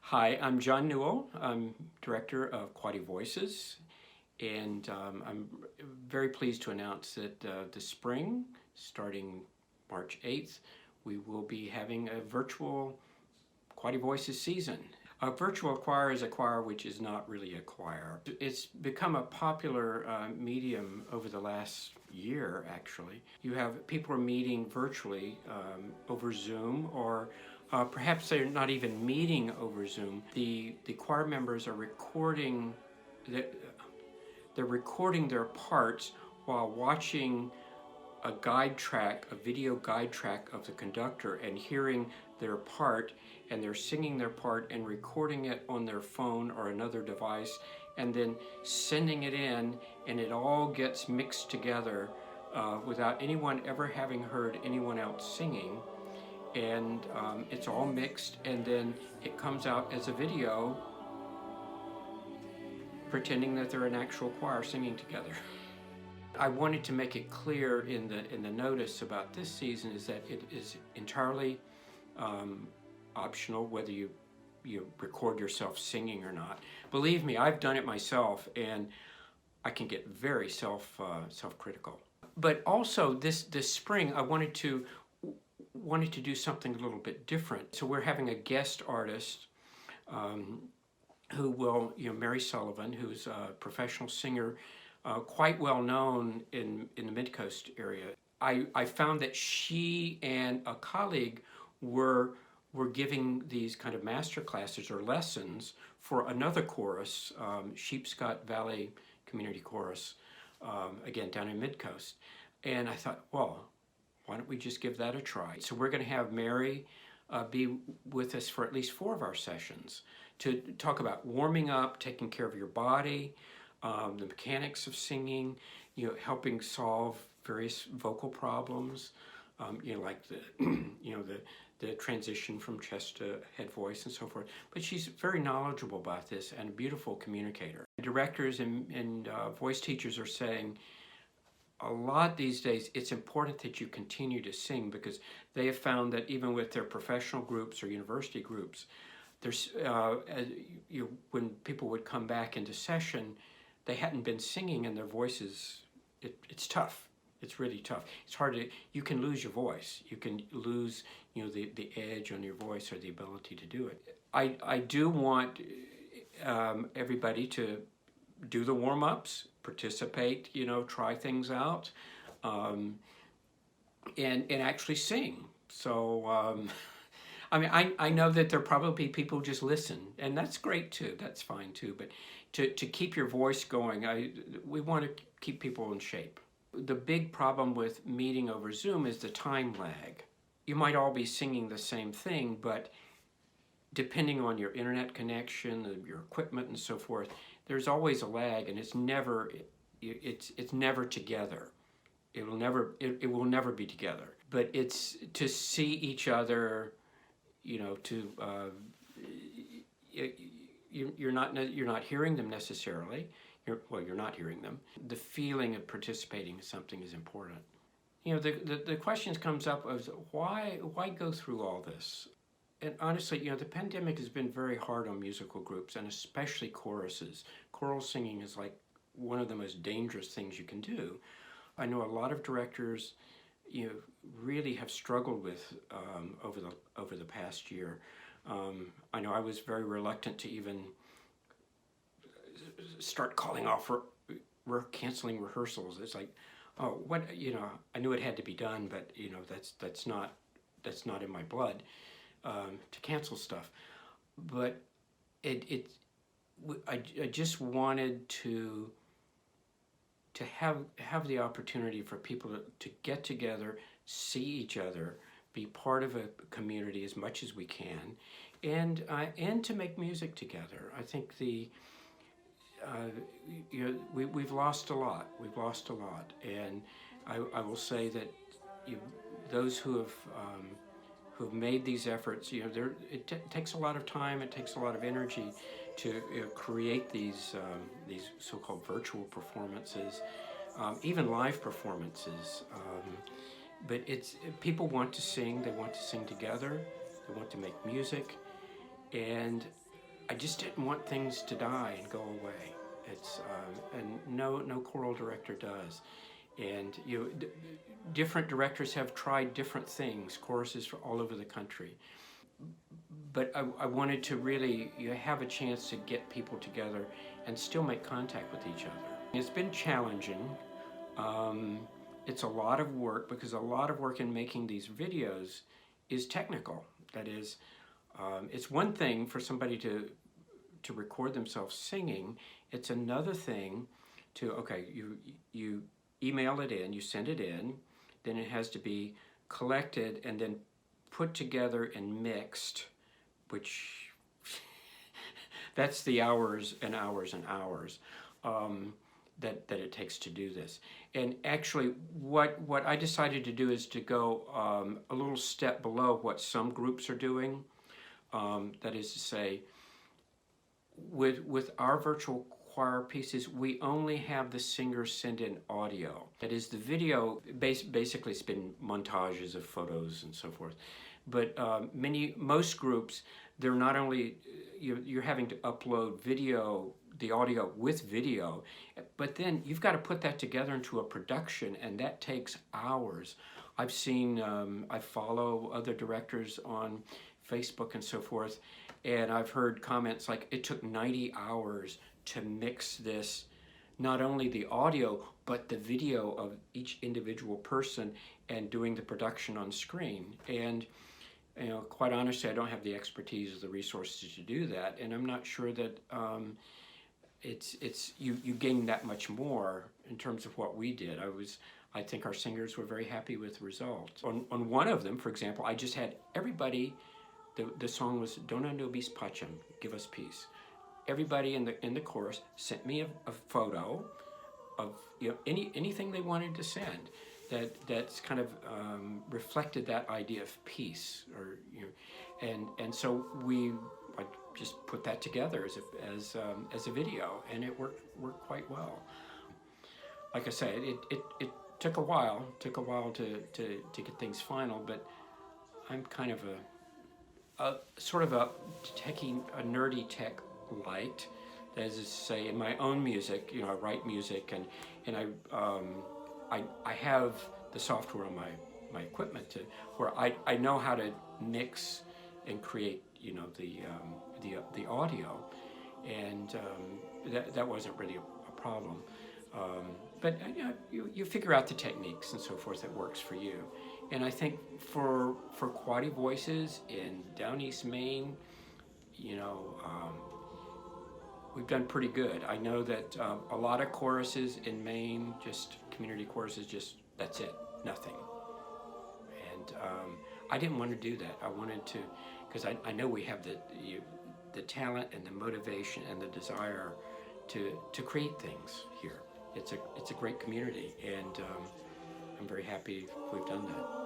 Hi, I'm John Newell. I'm director of Quoddy Voices, and I'm very pleased to announce that this spring, starting March 8th, we will be having a virtual Quoddy Voices season. A virtual choir is a choir which is not really a choir. It's become a popular medium over the last year, actually. You have people are meeting virtually over Zoom, or perhaps they're not even meeting over Zoom. The choir members are recording, they're recording their parts while watching a guide track, a video guide track of the conductor, and hearing their part, and they're singing their part and recording it on their phone or another device, and then sending it in, and it all gets mixed together without anyone ever having heard anyone else singing. And it's all mixed, and then it comes out as a video pretending that they're an actual choir singing together. I wanted to make it clear in the notice about this season is that it is entirely optional whether you record yourself singing or not. Believe me, I've done it myself, and I can get very self-critical. But also this spring, I wanted to do something a little bit different. So we're having a guest artist who will, Mary Sullivan, who's a professional singer, quite well known in the Mid-Coast area. I found that she and a colleague were giving these kind of master classes or lessons for another chorus, Sheepscot Valley Community Chorus, again down in Mid-Coast. And I thought, well, why don't we just give that a try? So we're going to have Mary be with us for at least 4 of our sessions to talk about warming up, taking care of your body, the mechanics of singing, helping solve various vocal problems, like the transition from chest to head voice and so forth. But she's very knowledgeable about this and a beautiful communicator. Directors and voice teachers are saying a lot these days it's important that you continue to sing, because they have found that even with their professional groups or university groups, there's when people would come back into session, they hadn't been singing and their voices, it's tough. It's really tough. It's hard to, you can lose your voice. You can lose, the edge on your voice or the ability to do it. I do want everybody to do the warm-ups, participate, try things out, and actually sing. So, I know that there are probably people who just listen, and that's great too. That's fine too. But to keep your voice going, we want to keep people in shape. The big problem with meeting over Zoom is the time lag. You might all be singing the same thing, but depending on your internet connection, your equipment, and so forth, there's always a lag, and it's never together. It will never be together. But it's to see each other. You're not hearing them necessarily. You're not hearing them. The feeling of participating in something is important. The questions comes up as why go through all this? And honestly, the pandemic has been very hard on musical groups, and especially choruses. Choral singing is like one of the most dangerous things you can do. I know a lot of directors, really have struggled with over the past year. I know I was very reluctant to even start calling off canceling rehearsals. It's like, oh, what, I knew it had to be done, but that's not in my blood to cancel stuff. But I just wanted to have the opportunity for people to get together, see each other, be part of a community as much as we can, and to make music together. I think we've lost a lot. We've lost a lot, and I will say that those who have made these efforts, it takes a lot of time. It takes a lot of energy to create these so-called virtual performances, even live performances. But people want to sing. They want to sing together. They want to make music, and I just didn't want things to die and go away. It's and no choral director does. And different directors have tried different things, choruses all over the country. But I wanted to really have a chance to get people together and still make contact with each other. It's been challenging. It's a lot of work, because a lot of work in making these videos is technical. That is, it's one thing for somebody to record themselves singing. It's another thing to, okay, you email it in, you send it in, then it has to be collected and then put together and mixed, which that's the hours and hours and hours that it takes to do this. And actually what I decided to do is to go a little step below what some groups are doing. That is to say, with our virtual choir pieces, we only have the singers send in audio. That is, the video basically it's been montages of photos and so forth. But most groups, they're not only you're having to upload the audio with video, but then you've got to put that together into a production, and that takes hours. I've seen, I follow other directors on Facebook and so forth, and I've heard comments like it took 90 hours to mix this, not only the audio, but the video of each individual person and doing the production on screen. And quite honestly, I don't have the expertise or the resources to do that, and I'm not sure that you gain that much more in terms of what we did. I think our singers were very happy with the results. On one of them, for example, I just had everybody. The song was Dona, Nobis, Pacem, give us peace. Everybody in the chorus sent me a photo of anything they wanted to send that's kind of reflected that idea of peace, or and so I just put that together as a video, and it worked quite well. Like I said, it took a while to get things final, but I'm kind of a sort of a nerdy tech light. That is to say, in my own music, I write music, and I have the software on my equipment where I know how to mix and create the audio, and that wasn't really a problem. But you figure out the techniques and so forth that works for you. And I think for Quoddy Voices in Down East Maine, we've done pretty good. I know that a lot of choruses in Maine, just community choruses, just that's it, nothing. And I didn't want to do that. I wanted to, because I know we have the talent and the motivation and the desire to create things here. It's a great community, and I'm very happy we've done that.